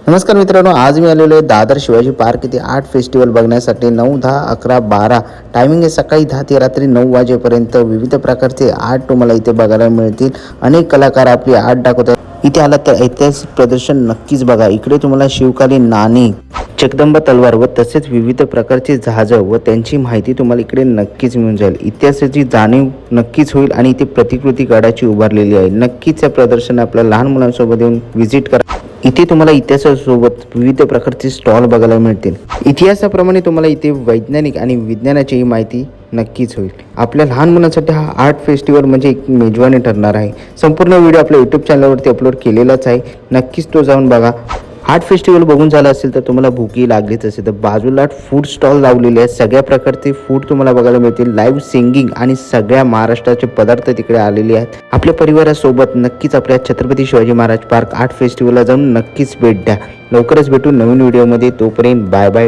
नमस्कार मित्रांनो, आज मी आलेलो आहे दादर शिवाजी पार्क येथे आर्ट फेस्टिवल बघण्यासाठी. 9, 10, 11, 12 टायमिंग आहे. सकाळी 10 ते रात्री 9 वाजेपर्यंत विविध प्रकारचे आर्ट तुम्हाला इथे बघायला मिळतील. अनेक कलाकार आपली आर्ट दाखवतात. इथे आलात तर ऐतिहासिक प्रदर्शन नक्कीच बघा. इकडे तुम्हाला शिवकालीन नाणी, जगदंबा तलवार व तसेच विविध प्रकारचे जहाज व त्यांची माहिती तुम्हाला इकडे नक्कीच मिळून जाईल. इतिहासाची जाणीव नक्कीच होईल आणि इथे प्रतिकृती गडाची उभारलेली आहे. नक्कीच या प्रदर्शन आपल्या लहान मुलांसोबत येऊन व्हिजिट करा. इथे तुम्हाला इतिहासासोबत विविध प्रकारचे स्टॉल बघायला मिळतील. इतिहासाप्रमाणे तुम्हाला इथे वैज्ञानिक आणि विज्ञानाचीही माहिती नक्कीच होईल. आपल्या लहान मुलांसाठी हा आर्ट फेस्टिवल म्हणजे एक मेजवानी ठरणार आहे. संपूर्ण व्हिडिओ आपल्या यूट्यूब चॅनलवरती अपलोड केलेलाच आहे. नक्कीच तो जाऊन बघा. आर्ट फेस्टिवल बघून झालं असेल तर तुम्हाला भूकही लागलीच असेल तर बाजूला फूड स्टॉल लावलेले आहेत. सगळ्या प्रकारचे फूड तुम्हाला बघायला मिळतील. लाईव्ह सिंगिंग आणि सगळ्या महाराष्ट्राचे पदार्थ तिकडे आलेले आहेत. आपल्या परिवारासोबत नक्कीच आपल्या छत्रपती शिवाजी महाराज पार्क आर्ट फेस्टिवलला जाऊन नक्कीच भेट द्या. लवकरच भेटू नवीन व्हिडिओमध्ये. तोपर्यंत बाय बाय.